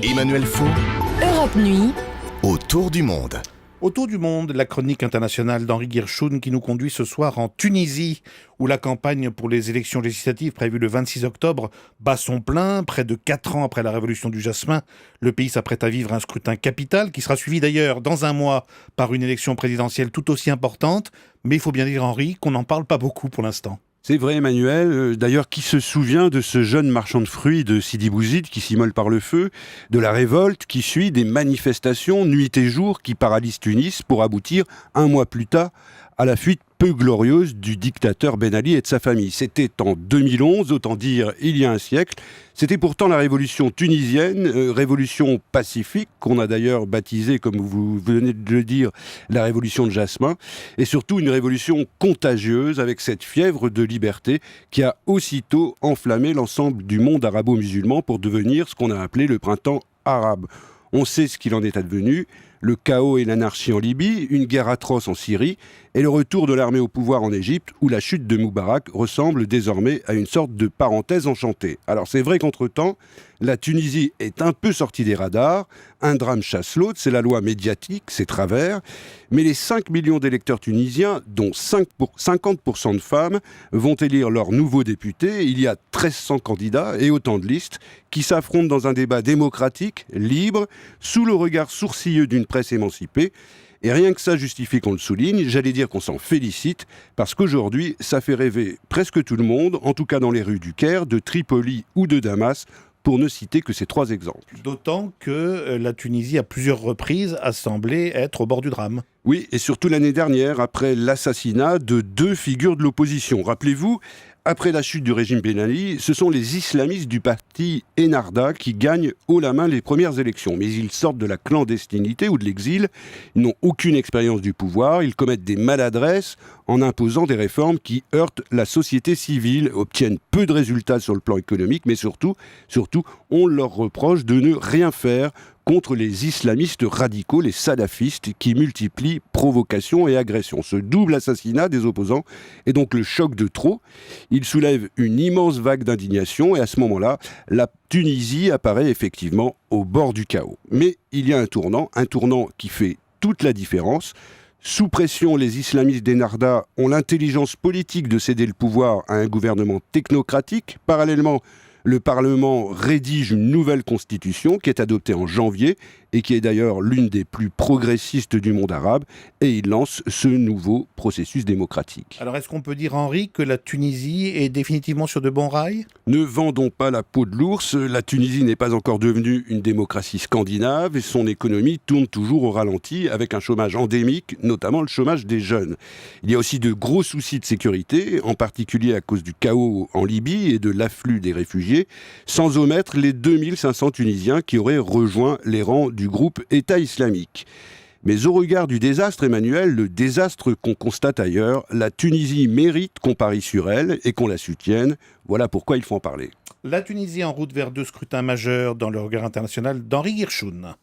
Emmanuel Faux, Europe Nuit, autour du monde. Autour du monde, la chronique internationale d'Henri Guirchoun qui nous conduit ce soir en Tunisie, où la campagne pour les élections législatives prévues le 26 octobre bat son plein. Près de 4 ans après la révolution du jasmin, le pays s'apprête à vivre un scrutin capital qui sera suivi d'ailleurs dans un mois par une élection présidentielle tout aussi importante. Mais il faut bien dire, Henri, qu'on n'en parle pas beaucoup pour l'instant. C'est vrai, Emmanuel. D'ailleurs, qui se souvient de ce jeune marchand de fruits de Sidi Bouzid qui s'immole par le feu, de la révolte qui suit des manifestations nuit et jour qui paralysent Tunis pour aboutir, un mois plus tard, à la fuite peu glorieuse du dictateur Ben Ali et de sa famille. C'était en 2011, autant dire il y a un siècle. C'était pourtant la révolution tunisienne, révolution pacifique, qu'on a d'ailleurs baptisée, comme vous venez de le dire, la révolution de Jasmin, et surtout une révolution contagieuse avec cette fièvre de liberté qui a aussitôt enflammé l'ensemble du monde arabo-musulman pour devenir ce qu'on a appelé le printemps arabe. On sait ce qu'il en est advenu, le chaos et l'anarchie en Libye, une guerre atroce en Syrie, et le retour de l'armée au pouvoir en Égypte, où la chute de Moubarak ressemble désormais à une sorte de parenthèse enchantée. Alors c'est vrai qu'entre-temps, la Tunisie est un peu sortie des radars, un drame chasse l'autre, c'est la loi médiatique, c'est travers, mais les 5 millions d'électeurs tunisiens, dont 50% de femmes, vont élire leur nouveau député. Il y a 1300 candidats et autant de listes qui s'affrontent dans un débat démocratique, libre, sous le regard sourcilleux d'une presse émancipée. Et rien que ça justifie qu'on le souligne, j'allais dire qu'on s'en félicite, parce qu'aujourd'hui, ça fait rêver presque tout le monde, en tout cas dans les rues du Caire, de Tripoli ou de Damas, pour ne citer que ces 3 exemples. D'autant que la Tunisie, à plusieurs reprises, a semblé être au bord du drame. Oui, et surtout l'année dernière, après l'assassinat de 2 figures de l'opposition. Rappelez-vous, après la chute du régime Ben Ali, ce sont les islamistes du parti Ennahda qui gagnent haut la main les premières élections. Mais ils sortent de la clandestinité ou de l'exil, ils n'ont aucune expérience du pouvoir, ils commettent des maladresses en imposant des réformes qui heurtent la société civile, obtiennent peu de résultats sur le plan économique, mais surtout, on leur reproche de ne rien faire contre les islamistes radicaux, les salafistes, qui multiplient provocations et agressions. Ce double assassinat des opposants est donc le choc de trop. Il soulève une immense vague d'indignation et à ce moment-là, la Tunisie apparaît effectivement au bord du chaos. Mais il y a un tournant qui fait toute la différence. Sous pression, les islamistes d'Ennahda ont l'intelligence politique de céder le pouvoir à un gouvernement technocratique. Parallèlement, le Parlement rédige une nouvelle constitution qui est adoptée en janvier et qui est d'ailleurs l'une des plus progressistes du monde arabe, et il lance ce nouveau processus démocratique. Alors est-ce qu'on peut dire, Henri, que la Tunisie est définitivement sur de bons rails ? Ne vendons pas la peau de l'ours, la Tunisie n'est pas encore devenue une démocratie scandinave et son économie tourne toujours au ralenti avec un chômage endémique, notamment le chômage des jeunes. Il y a aussi de gros soucis de sécurité, en particulier à cause du chaos en Libye et de l'afflux des réfugiés, sans omettre les 2500 Tunisiens qui auraient rejoint les rangs du groupe État islamique. Mais au regard du désastre, Emmanuel, le désastre qu'on constate ailleurs, la Tunisie mérite qu'on parie sur elle et qu'on la soutienne. Voilà pourquoi il faut en parler. La Tunisie en route vers 2 scrutins majeurs dans le regard international d'Henri Guirchoun.